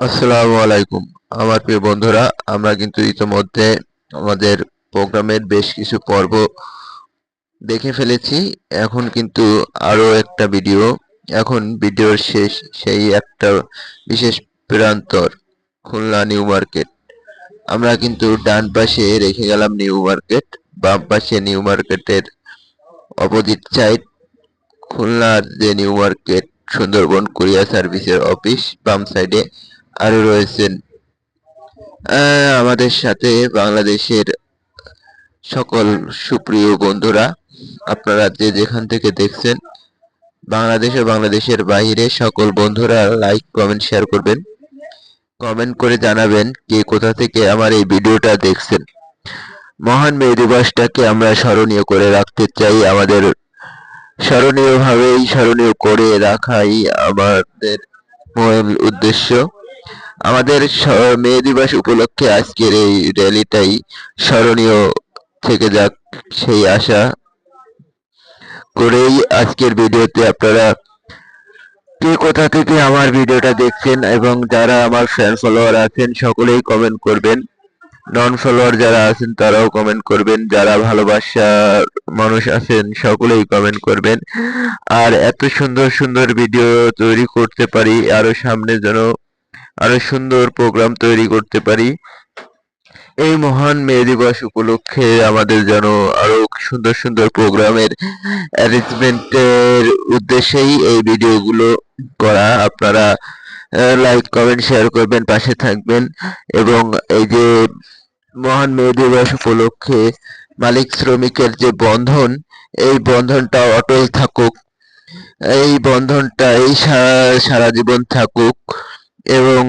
আসসালামু আলাইকুম আমার প্রিয় বন্ধুরা। আমরা কিন্তু ইতিমধ্যে আমাদের প্রোগ্রামের বেশ কিছু পর্ব দেখে ফেলেছি। এখন কিন্তু আরো একটা ভিডিও, এখন ভিডিওর শেষ সেই একটা বিশেষ প্রান্তর, খুলনা নিউ মার্কেট। আমরা কিন্তু ডান পাশে রেখে গেলাম নিউ মার্কেট, বাম পাশে নিউ মার্কেটের অপোজিট সাইড খুলনার যে নিউ মার্কেট সুন্দরবন কুরিয়ার সার্ভিসের অফিস, বাম সাইডে আরো রয়েছেন আমাদের সাথে বাংলাদেশের সকল সুপ্রিয় বন্ধুরা। আপনারা যে যেখান থেকে দেখছেন, বাংলাদেশ ও বাংলাদেশের বাইরে সকল বন্ধুরা লাইক কমেন্ট শেয়ার করবেন, কমেন্ট করে জানাবেন কে কোথা থেকে আমার এই ভিডিওটা দেখছেন। মহান মে দিবসটাকে আমরা স্মরণীয় করে রাখতে চাই, আমাদের স্মরণীয় করে রাখাই আমাদের মূল উদ্দেশ্য। আমাদের মে দিবস উপলক্ষে আজকের এই র্যালিটাই স্মরণীয় থেকে যাক, সেই আশা করেই আজকের ভিডিওতে আপনারা কে কোথা থেকে আমার ভিডিওটা দেখছেন এবং যারা আমার ফ্যান ফলোয়ার আছেন সকলেই কমেন্ট করবেন, নন ফলোয়ার যারা আছেন তারাও কমেন্ট করবেন, যারা ভালোবাসার মানুষ আছেন সকলেই কমেন্ট করবেন। আর এত সুন্দর সুন্দর ভিডিও তৈরি করতে পারি, আরো সামনে যেন আরো সুন্দর প্রোগ্রাম তৈরি করতে পারি। এই মহান মে দিবস উপলক্ষে আমাদের যেন আরো সুন্দর সুন্দর প্রোগ্রামের অ্যারেঞ্জমেন্টের উদ্দেশ্যেই এই ভিডিওগুলো করা। আপনারা লাইক কমেন্ট শেয়ার করবেন, পাশে থাকবেন। এবং এই যে মহান মে দিবস উপলক্ষে মালিক শ্রমিকের যে বন্ধন, এই বন্ধনটা অটল থাকুক, এই বন্ধনটা এই সারা জীবন থাকুক এবং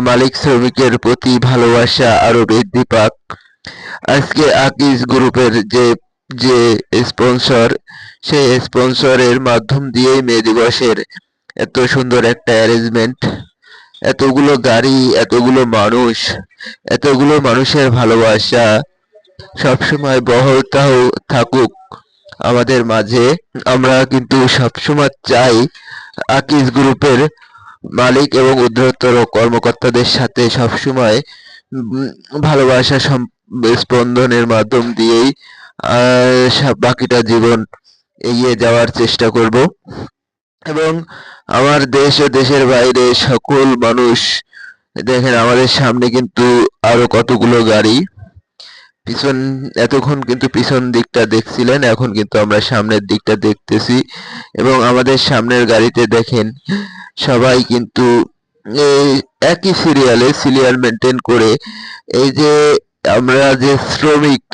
মালিক শ্রমিকের প্রতি ভালোবাসা আরো বৃদ্ধি পাক। আজকে আকিজ গ্রুপের যে যে স্পন্সর, সেই স্পন্সরের মাধ্যম দিয়েই মে দিবসের এত সুন্দর একটা অ্যারেঞ্জমেন্ট, এতগুলো গাড়ি, এতগুলো মানুষ, এতগুলো মানুষের ভালোবাসা সবসময় বহল থাকুক আমাদের মাঝে। আমরা কিন্তু সবসময় চাই আকিজ গ্রুপের মালিক এবং ঊর্ধ্বতর কর্মকর্তাদের সাথে সবসময় ভালোবাসা স্পন্দনের মাধ্যম দিয়েই বাকিটা জীবন এগিয়ে যাওয়ার চেষ্টা করব। এবং আমার দেশ ও দেশের বাইরে সকল মানুষ দেখেন, আমাদের সামনে কিন্তু আরো কতগুলো গাড়ি, পিছন এতক্ষণ কিন্তু পিছন দিকটা দেখছিলেন, এখন কিন্তু আমরা সামনের দিকটা দেখতেছি। এবং আমাদের সামনের গাড়িতে দেখেন সবাই কিন্তু একই সিরিয়াল মেনটেন করে, এই যে আমরা যে শ্রমিক,